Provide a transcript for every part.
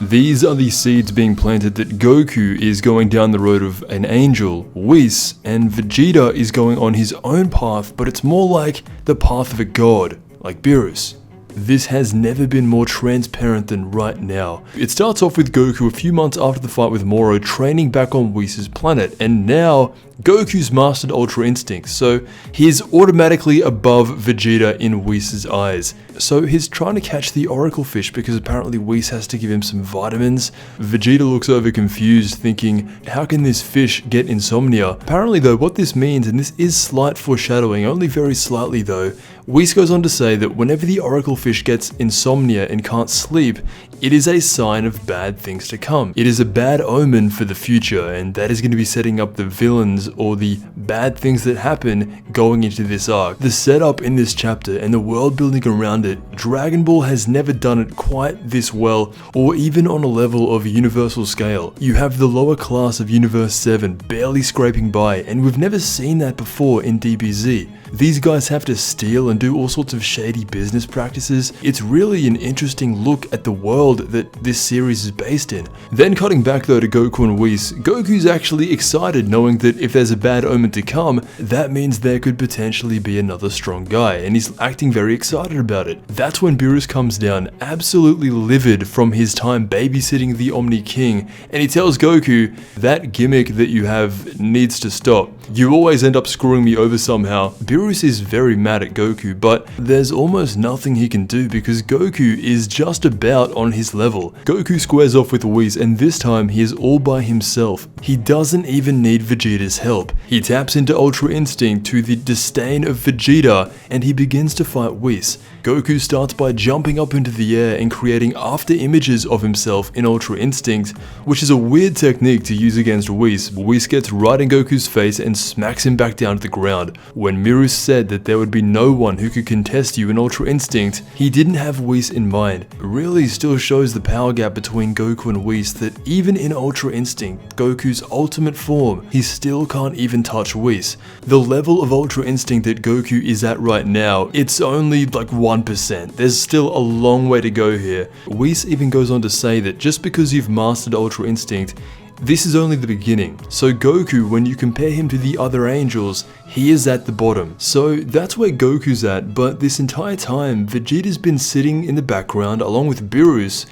These are the seeds being planted that Goku is going down the road of an angel, Whis, and Vegeta is going on his own path, but it's more like the path of a god, like Beerus. This has never been more transparent than right now. It starts off with Goku a few months after the fight with Moro training back on Whis' planet, and now Goku's mastered Ultra Instinct, so he's automatically above Vegeta in Whis' eyes. So he's trying to catch the Oracle Fish because apparently Whis has to give him some vitamins. Vegeta looks over confused, thinking, how can this fish get insomnia? Apparently though, what this means, and this is slight foreshadowing, only very slightly though, Whis goes on to say that whenever the Oracle Fish gets insomnia and can't sleep, it is a sign of bad things to come. It is a bad omen for the future, and that is going to be setting up the villains or the bad things that happen going into this arc. The setup in this chapter and the world building around it, Dragon Ball has never done it quite this well, or even on a level of universal scale. You have the lower class of Universe 7 barely scraping by, and we've never seen that before in DBZ. These guys have to steal and do all sorts of shady business practices. It's really an interesting look at the world that this series is based in. Then cutting back though to Goku and Whis, Goku's actually excited knowing that if there's a bad omen to come, that means there could potentially be another strong guy, and he's acting very excited about it. That's when Beerus comes down, absolutely livid from his time babysitting the Omni King, and he tells Goku, that gimmick that you have needs to stop. You always end up screwing me over somehow. Beerus is very mad at Goku, but there's almost nothing he can do because Goku is just about on his level. Goku squares off with Whis, and this time he is all by himself. He doesn't even need Vegeta's help. He taps into Ultra Instinct to the disdain of Vegeta, and he begins to fight Whis. Goku starts by jumping up into the air and creating after images of himself in Ultra Instinct, which is a weird technique to use against Whis. Whis gets right in Goku's face and smacks him back down to the ground. When Miru said that there would be no one who could contest you in Ultra Instinct, he didn't have Whis in mind. It really still shows the power gap between Goku and Whis that even in Ultra Instinct, Goku's ultimate form, he still can't even touch Whis. The level of Ultra Instinct that Goku is at right now, it's only like 1%. There's still a long way to go here. Whis even goes on to say that just because you've mastered Ultra Instinct, this is only the beginning. So Goku, when you compare him to the other angels, he is at the bottom. So that's where Goku's at, but this entire time, Vegeta's been sitting in the background along with Beerus,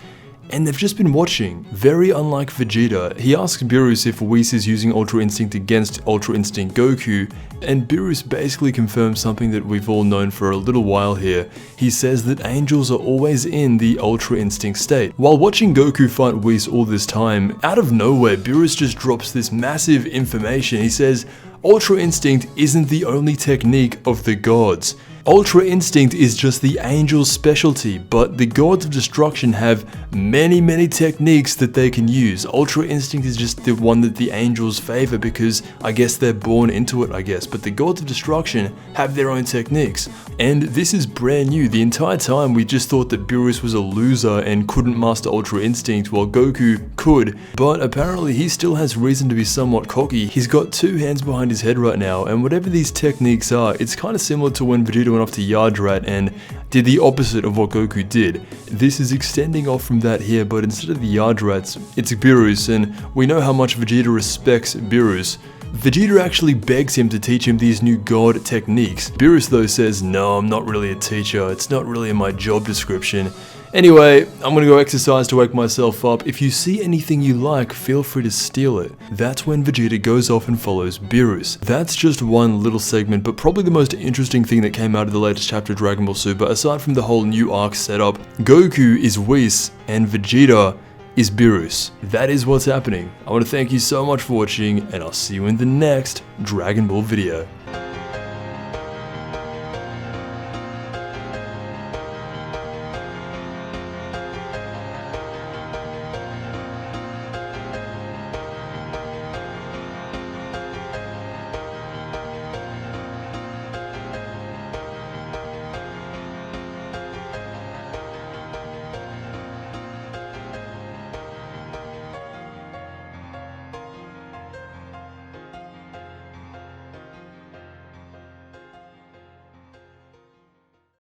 and they've just been watching. Very unlike Vegeta, he asks Beerus if Whis is using Ultra Instinct against Ultra Instinct Goku, and Beerus basically confirms something that we've all known for a little while here. He says that angels are always in the Ultra Instinct state. While watching Goku fight Whis all this time, out of nowhere, Beerus just drops this massive information. He says, Ultra Instinct isn't the only technique of the gods. Ultra Instinct is just the angel's specialty, but the gods of destruction have many techniques that they can use. Ultra Instinct is just the one that the angels favor because I guess they're born into it, but the gods of destruction have their own techniques. And this is brand new. The entire time we just thought that Beerus was a loser and couldn't master Ultra Instinct while Goku could, but apparently he still has reason to be somewhat cocky. He's got two hands behind his head right now, and whatever these techniques are, it's kind of similar to when Vegeta went off to Yardrat and did the opposite of what Goku did. This is extending off from that here, but instead of the Yardrats, it's Beerus, and we know how much Vegeta respects Beerus. Vegeta actually begs him to teach him these new god techniques. Beerus though says, no, I'm not really a teacher, it's not really in my job description. Anyway, I'm gonna go exercise to wake myself up. If you see anything you like, feel free to steal it. That's when Vegeta goes off and follows Beerus. That's just one little segment, but probably the most interesting thing that came out of the latest chapter of Dragon Ball Super, aside from the whole new arc setup. Goku is Whis, and Vegeta is Beerus. That is what's happening. I want to thank you so much for watching, and I'll see you in the next Dragon Ball video.